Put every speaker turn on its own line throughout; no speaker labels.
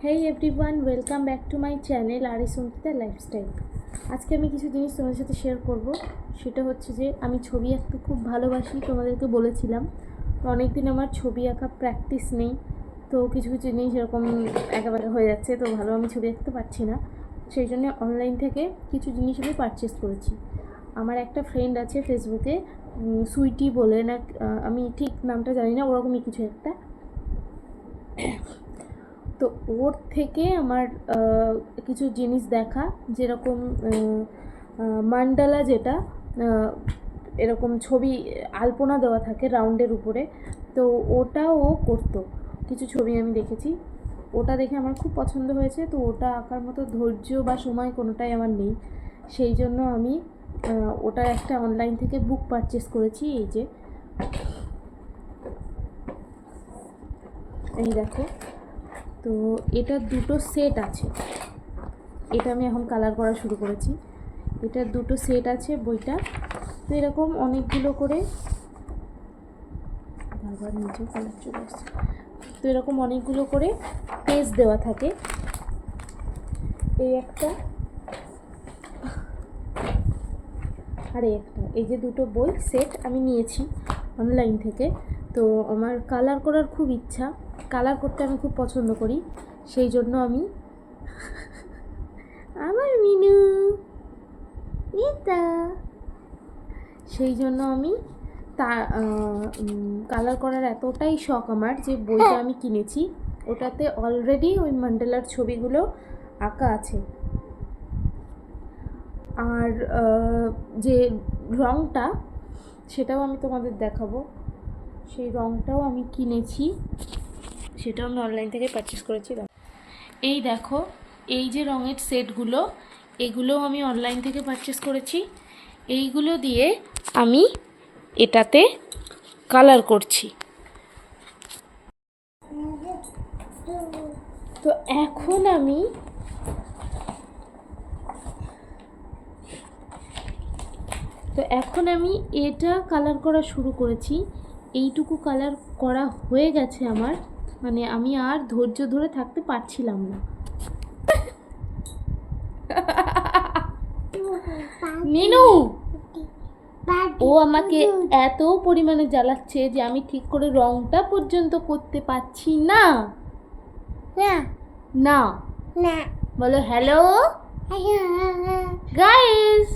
Hey everyone, welcome back to my channel Aris Ankita lifestyle. আজকে আমি কিছু জিনিস তোমাদের সাথে শেয়ার করব। সেটা হচ্ছে যে আমি ছবি আঁকতে খুব ভালোবাসি, তোমাদেরকে বলেছিলাম। তো অনেক দিন আমার ছবি আঁকা প্র্যাকটিস নেই, তো কিছু কিছু জিনিস এরকম একেবারে হয়ে যাচ্ছে, তো ভালো আমি ছবি আঁকতে পারছি না। সেই জন্য অনলাইন থেকে কিছু জিনিস আমি পারচেস করেছি। আমার একটা ফ্রেন্ড আছে ফেসবুকে, সুইটি বলে না, আমি ঠিক নামটা জানি না, ওরকমই কিছু একটা। তো ওর থেকে আমার কিছু জিনিস দেখা, যেরকম মান্ডালা, যেটা এরকম ছবি আলপনা দেওয়া থাকে রাউন্ডের উপরে, তো ওটা ও করতো। কিছু ছবি আমি দেখেছি, ওটা দেখে আমার খুব পছন্দ হয়েছে। তো ওটা আঁকার মতো ধৈর্য বা সময় কোনোটাই আমার নেই, সেই জন্য আমি ওটার একটা অনলাইন থেকে বুক পারচেস করেছি। এই দেখো, তো এটা দুটো সেট আছে। এটা আমি এখন কালার করা শুরু করেছি। এটার দুটো সেট আছে বইটা। তো এরকম অনেকগুলো করে, বারবার নিচে কালার চলে আসছে। তো এরকম অনেকগুলো করে পেজ দেওয়া থাকে। এই একটা আর একটা, এই যে দুটো বই সেট আমি নিয়েছি অনলাইন থেকে। তো আমার কালার করার খুব ইচ্ছা, কালার করতে আমি খুব পছন্দ করি, সেই জন্য আমি আমার মিনু এটা, সেই জন্য আমি কালার করার এতটাই শখ আমার যে বইটা আমি কিনেছি। ওটাতে অলরেডি ওই মান্ডালার ছবিগুলো আঁকা আছে। আর যে রঙটা, সেটাও আমি তোমাদের দেখাবো। সেই রঙটাও আমি কিনেছি, সেটাও আমি অনলাইন থেকে পারচেস করেছি। এই দেখো, এই যে রঙের সেটগুলো, এগুলোও আমি অনলাইন থেকে পারচেস করেছি। এইগুলো দিয়ে আমি এটাতে কালার করছি। তো এখন আমি এটা কালার করা শুরু করেছি। এইটুকু কালার করা হয়ে গেছে আমার, মানে আমি আর ধৈর্য ধরে থাকতে পারছিলাম না। মিনু, ও আমাকে এত পরিমাণে জ্বালাচ্ছে যে আমি ঠিক করে রংটা পর্যন্ত করতে পারছি না। না না, বলো হ্যালো গাইস,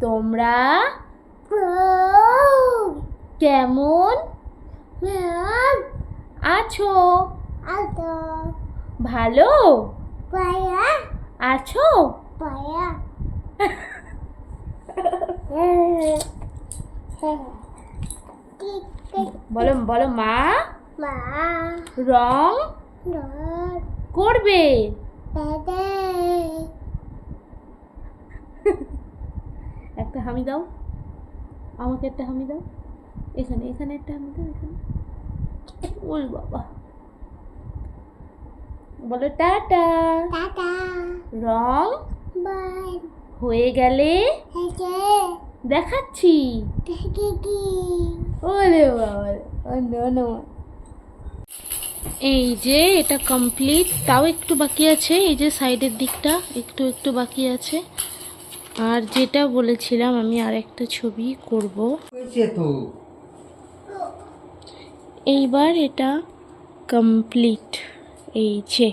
তোমরা কেমন আছো? ভালো আছো? বলো বলো, মা রং করবে। একটা হামি দাও, আমাকে একটা হামি দাও। এখানে এখানে একটা হামি দাও, এখানে। ওই বাবা, বলো টাটা। রং হয়ে গেলে দেখাচ্ছি। ওরে বাবা, এই যে এটা কমপ্লিট, তাও একটু বাকি আছে। এই যে সাইডের দিকটা একটু একটু বাকি আছে। আর যেটা বলেছিলাম আমি আর একটা ছবি করব, এইবার এটা কমপ্লিট। এই যে